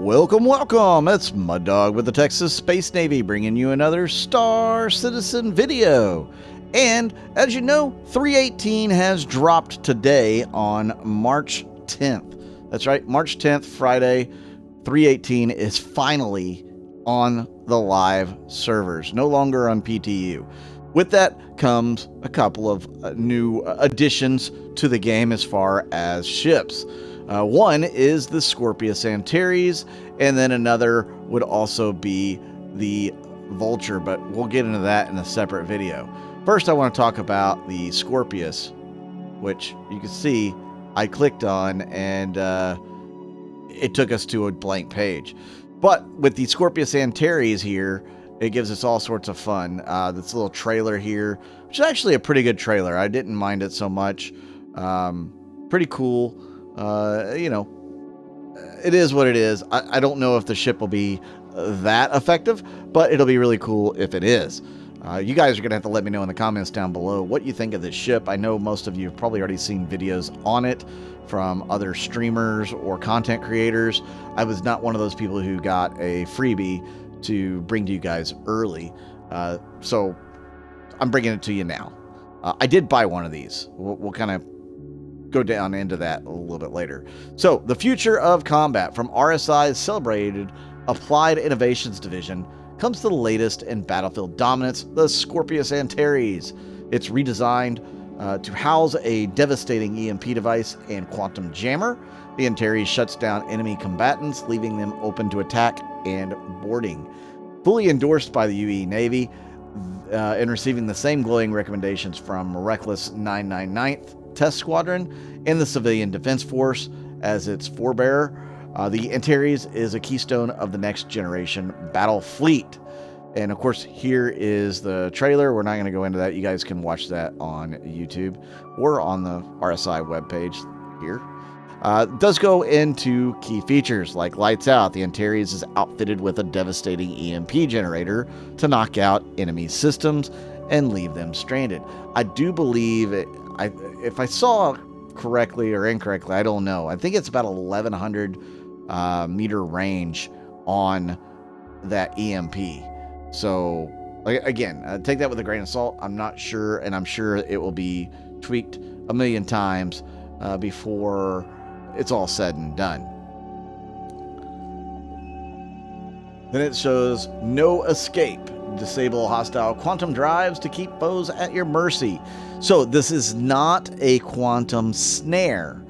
Welcome, welcome. It's Mud Dog with the Texas Space Navy bringing you another Star Citizen video. And as you know, 318 has dropped today on March 10th. That's right, March 10th, Friday. 318 is finally on the live servers, no longer on PTU. With that comes a couple of new additions to the game as far as ships. One is the Scorpius Antares, and then another would also be the Vulture, but we'll get into that in a separate video. First, I want to talk about the Scorpius, which you can see I clicked on, and it took us to a blank page. But with the Scorpius Antares here, it gives us all sorts of fun. This little trailer here, which is actually a pretty good trailer. I didn't mind it so much. Pretty cool. You know, it is what it is. I don't know if the ship will be that effective, but it'll be really cool if it is. You guys are going to have to let me know in the comments down below what you think of this ship. I know most of you have probably already seen videos on it from other streamers or content creators. I was not one of those people who got a freebie to bring to you guys early. So I'm bringing it to you now. I did buy one of these. We'll kind of go down into that a little bit later. So the future of combat from RSI's celebrated Applied Innovations Division comes to the latest in battlefield dominance, the Scorpius Antares. It's redesigned to house a devastating EMP device and quantum jammer. The Antares shuts down enemy combatants, leaving them open to attack and boarding. Fully endorsed by the UE Navy and receiving the same glowing recommendations from Reckless 999th Test Squadron and the Civilian Defense Force as its forebearer, the Antares is a keystone of the next generation battle fleet. And of course, here is the trailer. We're not going to go into that. You guys can watch that on YouTube or on the RSI webpage here. It does go into key features like lights out. The Antares is outfitted with a devastating EMP generator to knock out enemy systems and leave them stranded. I do believe it. If I saw correctly or incorrectly, I don't know. I think it's about 1,100 meter range on that EMP. So again, take that with a grain of salt. I'm not sure, and I'm sure it will be tweaked a million times before it's all said and done. Then it shows no escape. Disable hostile quantum drives to keep foes at your mercy. So this is not a quantum snare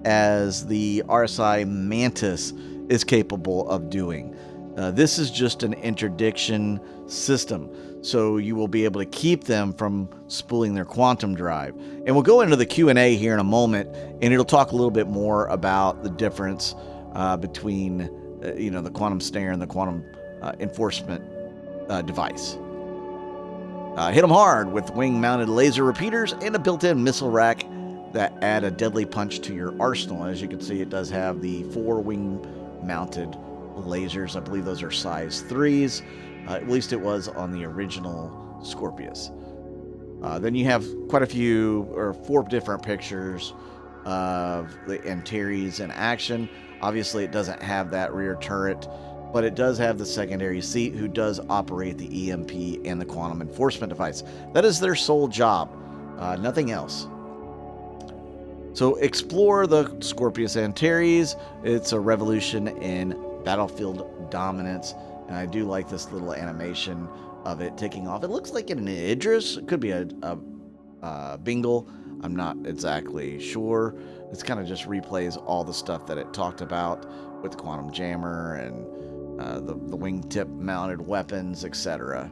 as the RSI Mantis is capable of doing. This is just an interdiction system, so you will be able to keep them from spooling their quantum drive. And we'll go into the Q&A here in a moment, and it'll talk a little bit more about the difference between the quantum snare and the quantum enforcement device. Hit them hard with wing-mounted laser repeaters and a built-in missile rack that add a deadly punch to your arsenal. As you can see, it does have the 4 wing-mounted lasers. I believe those are size 3s. At least it was on the original Scorpius. Then you have quite a few, or 4 different pictures of the Antares in action. Obviously, it doesn't have that rear turret, but it does have the secondary seat who does operate the EMP and the quantum enforcement device. That is their sole job, nothing else. So explore the Scorpius Antares. It's a revolution in battlefield dominance, and I do like this little animation of it taking off. It looks like an Idris. It could be a Bingle. I'm not exactly sure. It's kind of just replays all the stuff that it talked about with the quantum jammer and the wingtip mounted weapons, etc.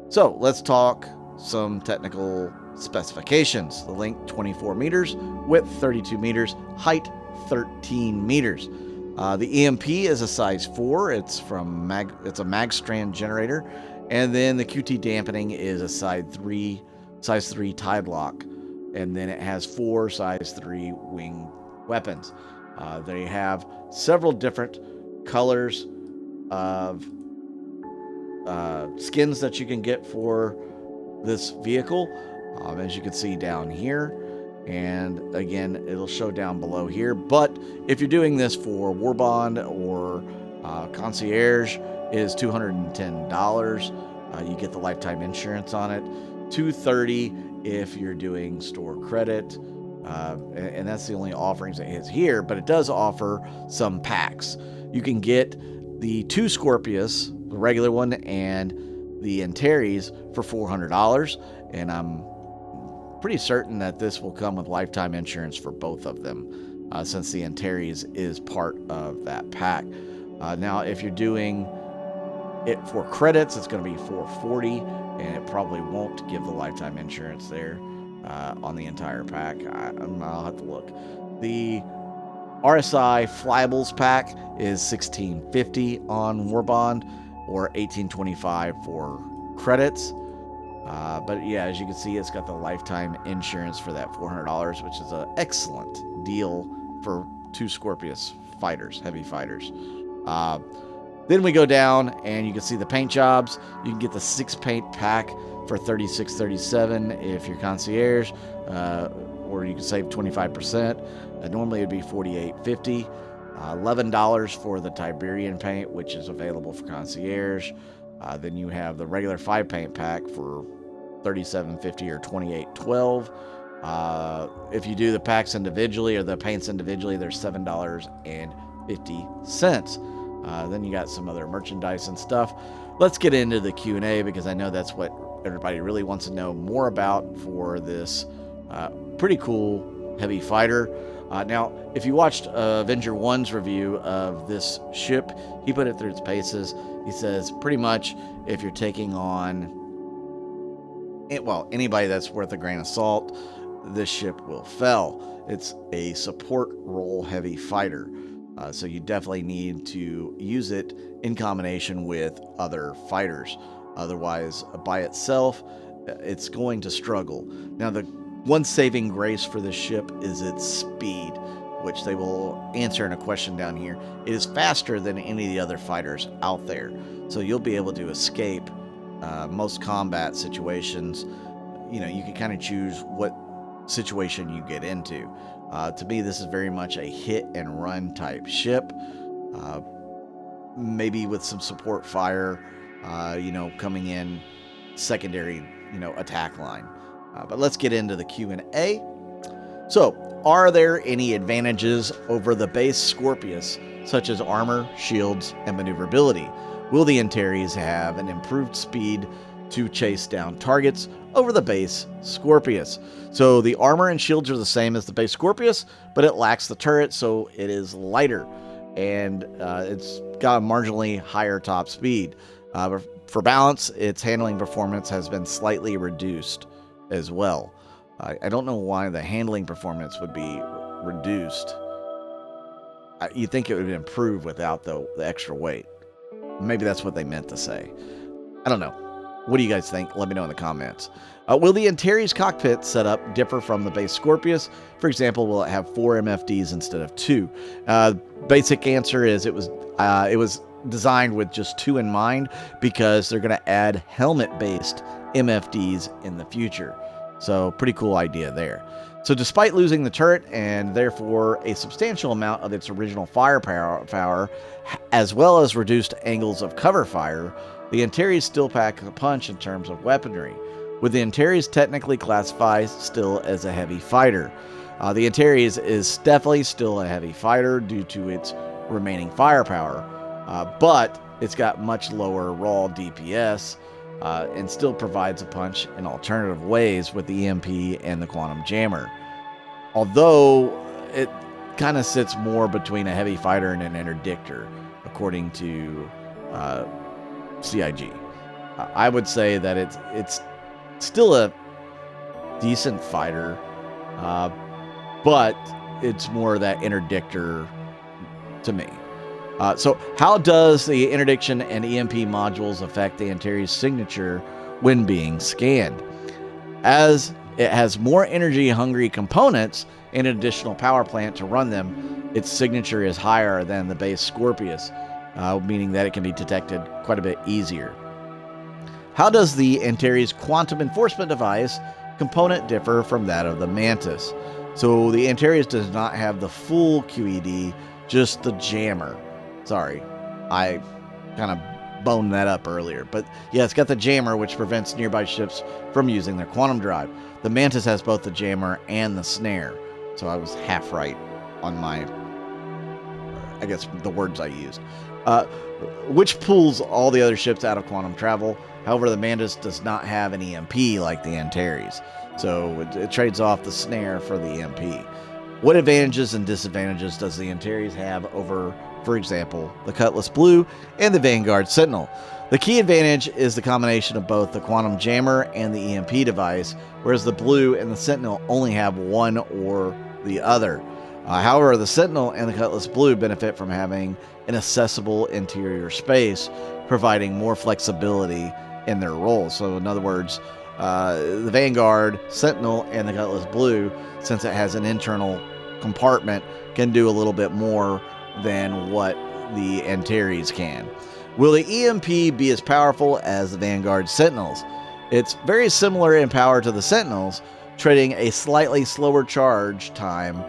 So let's talk some technical specifications. The length 24 meters, width 32 meters, height 13 meters. The EMP is a size 4. It's it's a mag strand generator, and then the QT dampening is a size 3 tide lock, and then it has 4 size 3 wing weapons. They have several different colors of skins that you can get for this vehicle, as you can see down here. And again, it'll show down below here. But if you're doing this for War Bond or Concierge, it is $210. You get the lifetime insurance on it. $230 if you're doing store credit. And that's the only offerings it has here, but it does offer some packs. You can get the 2 Scorpius, the regular one, and the Antares for $400, and I'm pretty certain that this will come with lifetime insurance for both of them, since the Antares is part of that pack. Now, if you're doing it for credits, it's going to be $440, and it probably won't give the lifetime insurance there on the entire pack. I'll have to look. The RSI Flyyables pack is $1650 on War Bond, or $1825 for credits. But yeah, as you can see, it's got the lifetime insurance for that $400, which is an excellent deal for 2 Scorpius fighters, heavy fighters. Then we go down and you can see the paint jobs. You can get the 6 paint pack for $36.37 if you're concierge, or you can save 25%. Normally it'd be $48.50. $11 for the Tiberian paint, which is available for concierge. Then you have the regular 5 paint pack for $37.50 or $28.12. If you do the packs individually or the paints individually, they're $7.50. Then you got some other merchandise and stuff. Let's get into the Q&A, because I know that's what everybody really wants to know more about for this pretty cool heavy fighter. Now, if you watched Avenger 1's review of this ship, he put it through its paces. He says pretty much if you're taking on, well, anybody that's worth a grain of salt, this ship will fail. It's a support role heavy fighter. So you definitely need to use it in combination with other fighters. Otherwise, by itself, it's going to struggle. Now, the one saving grace for this ship is its speed, which they will answer in a question down here. It is faster than any of the other fighters out there. So you'll be able to escape most combat situations. You know, you can kind of choose what situation you get into. To me, this is very much a hit and run type ship. Maybe with some support fire, coming in secondary, attack line. But let's get into the Q&A. So, are there any advantages over the base Scorpius, such as armor, shields, and maneuverability? Will the Antares have an improved speed to chase down targets over the base Scorpius? So the armor and shields are the same as the base Scorpius, but it lacks the turret, so it is lighter, and it's got a marginally higher top speed. For balance, its handling performance has been slightly reduced as well. I don't know why the handling performance would be reduced. You'd think it would improve without the extra weight. Maybe that's what they meant to say. I don't know. What do you guys think? Let me know in the comments. Will the Antares cockpit setup differ from the base Scorpius? For example, will it have 4 MFDs instead of 2? Basic answer is it was designed with just 2 in mind, because they're going to add helmet-based MFDs in the future. So pretty cool idea there. So despite losing the turret and therefore a substantial amount of its original firepower, as well as reduced angles of cover fire, the Antares still pack a punch in terms of weaponry, with the Antares technically classified still as a heavy fighter. The Antares is definitely still a heavy fighter due to its remaining firepower, but it's got much lower raw DPS, and still provides a punch in alternative ways with the EMP and the Quantum Jammer. Although it kind of sits more between a heavy fighter and an interdictor, according to CIG. I would say that it's still a decent fighter, but it's more that interdictor to me. So how does the interdiction and EMP modules affect the Antares signature when being scanned? As it has more energy-hungry components and an additional power plant to run them, its signature is higher than the base Scorpius, meaning that it can be detected quite a bit easier. How does the Antares quantum enforcement device component differ from that of the Mantis. So the Antares does not have the full QED, just the jammer. Sorry, I kind of boned that up earlier. But yeah, it's got the jammer, which prevents nearby ships from using their quantum drive. The Mantis has both the jammer and the snare. So I was half right on my, I guess, the words I used. Which pulls all the other ships out of quantum travel. However, the Mantis does not have an EMP like the Antares, so it trades off the snare for the EMP. What advantages and disadvantages does the Antares have over, for example, the Cutlass Blue and the Vanguard Sentinel? The key advantage is the combination of both the quantum jammer and the EMP device, whereas the Blue and the Sentinel only have one or the other. However, the Sentinel and the Cutlass Blue benefit from having an accessible interior space, providing more flexibility in their roles. So in other words, the Vanguard, Sentinel, and the Cutlass Blue, since it has an internal compartment, can do a little bit more than what the Antares can. Will the EMP be as powerful as the Vanguard Sentinels? It's very similar in power to the Sentinels, trading a slightly slower charge time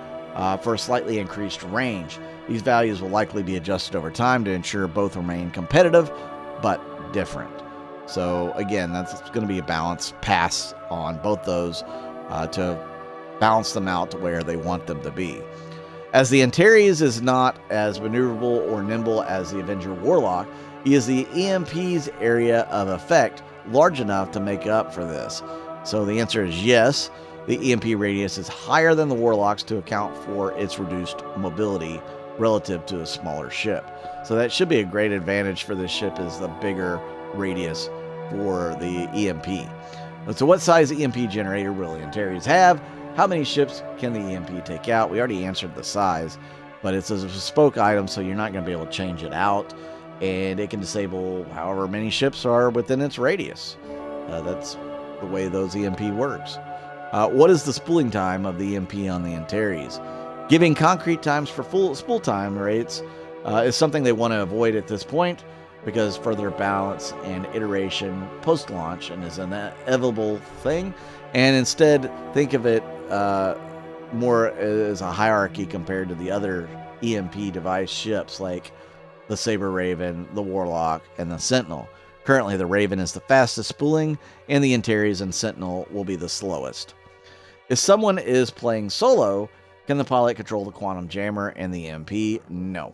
for a slightly increased range. These values will likely be adjusted over time to ensure both remain competitive, but different. So again, that's going to be a balance pass on both those to balance them out to where they want them to be. As the Antares is not as maneuverable or nimble as the Avenger Warlock, is the EMP's area of effect large enough to make up for this? So the answer is yes. The EMP radius is higher than the Warlock's to account for its reduced mobility relative to a smaller ship. So that should be a great advantage for this ship, is the bigger radius for the EMP. So what size EMP generator will the Antares have? How many ships can the EMP take out? We already answered the size, but it's a bespoke item, so you're not going to be able to change it out, and it can disable however many ships are within its radius. That's the way those EMP works. What is the spooling time of the EMP on the Antares? Giving concrete times for full spool time rates is something they want to avoid at this point, because further balance and iteration post-launch and is an inevitable thing, and instead think of it more as a hierarchy compared to the other EMP device ships like the Saber Raven, the Warlock, and the Sentinel. Currently, the Raven is the fastest spooling, and the Antares and Sentinel will be the slowest. If someone is playing solo, can the pilot control the quantum jammer and the EMP? No.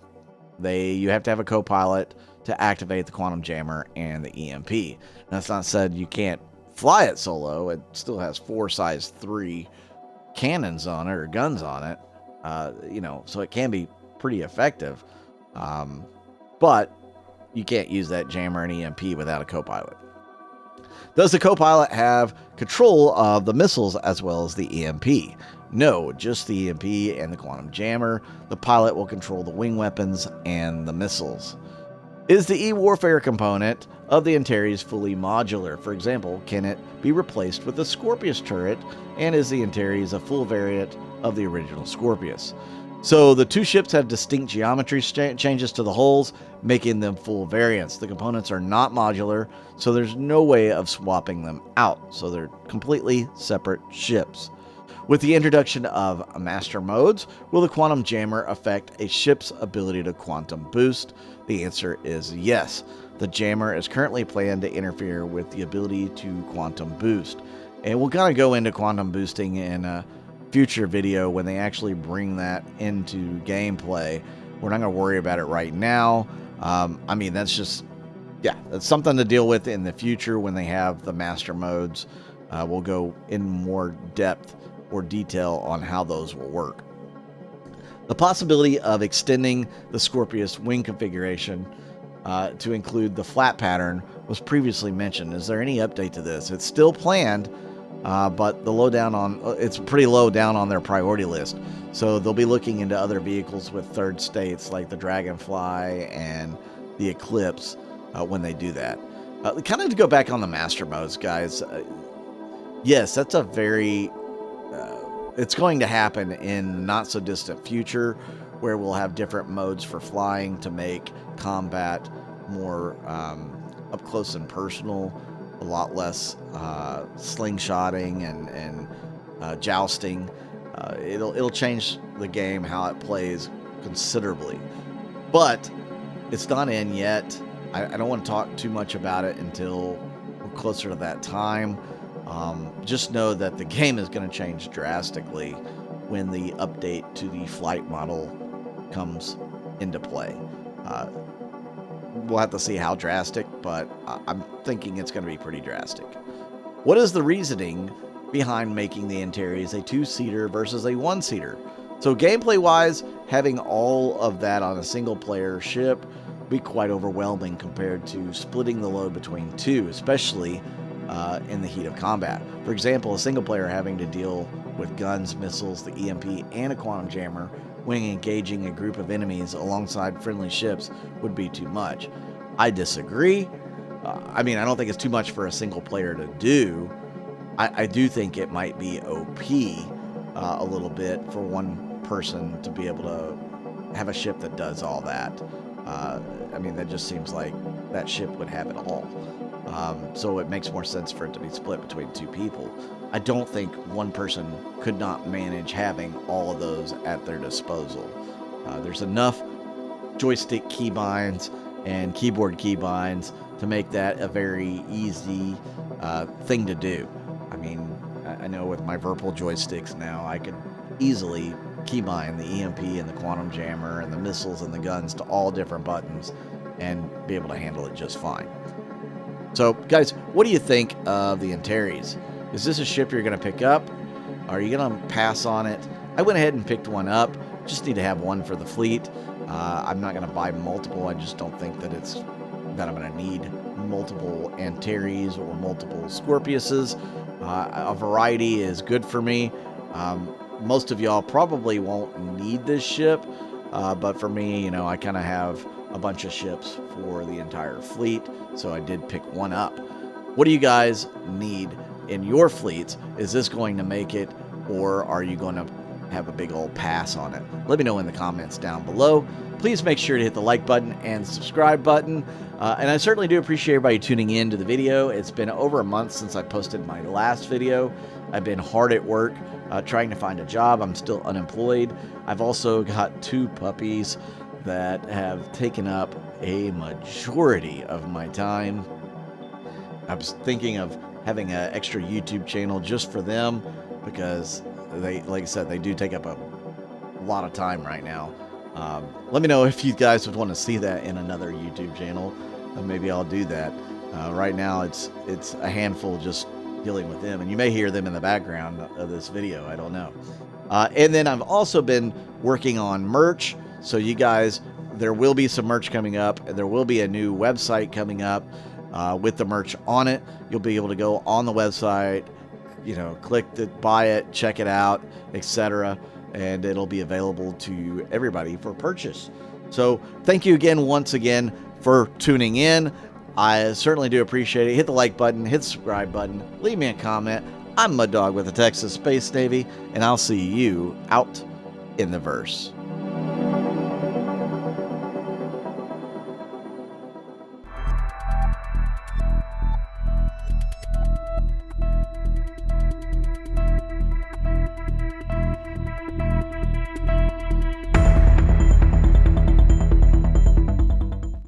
You have to have a co-pilot to activate the quantum jammer and the EMP. That's not said you can't fly it solo. It still has 4 size 3 cannons on it, or guns on it. So it can be pretty effective. But you can't use that jammer and EMP without a co-pilot. Does the co-pilot have control of the missiles as well as the EMP? No, just the EMP and the quantum jammer. The pilot will control the wing weapons and the missiles. Is the E-Warfare component of the Antares fully modular? For example, can it be replaced with the Scorpius turret? And is the Antares a full variant of the original Scorpius? So the two ships have distinct geometry changes to the hulls, making them full variants. The components are not modular, so there's no way of swapping them out. So they're completely separate ships. With the introduction of master modes, will the quantum jammer affect a ship's ability to quantum boost? The answer is yes. The jammer is currently planned to interfere with the ability to quantum boost. And we'll kind of go into quantum boosting in a future video when they actually bring that into gameplay. We're not going to worry about it right now. That's something to deal with in the future when they have the master modes. We'll go in more depth or detail on how those will work. The possibility of extending the Scorpius wing configuration to include the flat pattern was previously mentioned. Is there any update to this? It's still planned, but it's pretty low down on their priority list. So they'll be looking into other vehicles with third states like the Dragonfly and the Eclipse when they do that. Kind of to go back on the master modes, guys. Yes, that's a very... it's going to happen in not so distant future, where we'll have different modes for flying to make combat more up close and personal a lot less slingshotting and jousting. It'll change the game, how it plays considerably. But it's not in yet. I don't want to talk too much about it until we're closer to that time. Just know that the game is going to change drastically when the update to the flight model comes into play. We'll have to see how drastic, but I'm thinking it's going to be pretty drastic. What is the reasoning behind making the Antares a 2-seater versus a 1-seater? So gameplay-wise, having all of that on a single-player ship would be quite overwhelming compared to splitting the load between two, especially in the heat of combat. For example, a single player having to deal with guns, missiles, the EMP, and a quantum jammer when engaging a group of enemies alongside friendly ships would be too much. I disagree. I mean, I don't think it's too much for a single player to do. I do think it might be OP a little bit for one person to be able to have a ship that does all that. I mean, that just seems like that ship would have it all. So it makes more sense for it to be split between two people. I don't think one person could not manage having all of those at their disposal. There's enough joystick keybinds and keyboard keybinds to make that a very easy thing to do. I mean, I know with my Virtual joysticks now, I could easily keybind the EMP and the quantum jammer and the missiles and the guns to all different buttons and be able to handle it just fine. So, guys, what do you think of the Antares? Is this a ship you're going to pick up? Are you going to pass on it? I went ahead and picked one up. Just need to have one for the fleet. I'm not going to buy multiple. I just don't think that I'm going to need multiple Antares or multiple Scorpiuses. A variety is good for me. Most of y'all probably won't need this ship, but for me, you know, I kind of have a bunch of ships for the entire fleet, so I did pick one up. What do you guys need in your fleets? Is this going to make it, or are you going to have a big old pass on it? Let me know in the comments down below. Please make sure to hit the like button and subscribe button. And I certainly do appreciate everybody tuning in to the video. It's been over a month since I posted my last video. I've been hard at work trying to find a job. I'm still unemployed. I've also got 2 puppies that have taken up a majority of my time. I was thinking of having an extra YouTube channel just for them because they, like I said, they do take up a lot of time right now. Let me know if you guys would want to see that in another YouTube channel. Maybe I'll do that. Right now it's a handful just dealing with them, and you may hear them in the background of this video. I don't know. And then I've also been working on merch. So you guys, there will be some merch coming up. There will be a new website coming up with the merch on it. You'll be able to go on the website, you know, click to buy it, check it out, etc. And it'll be available to everybody for purchase. So thank you again, once again, for tuning in. I certainly do appreciate it. Hit the like button, hit the subscribe button, leave me a comment. I'm Mud Dog with the Texas Space Navy, and I'll see you out in the verse.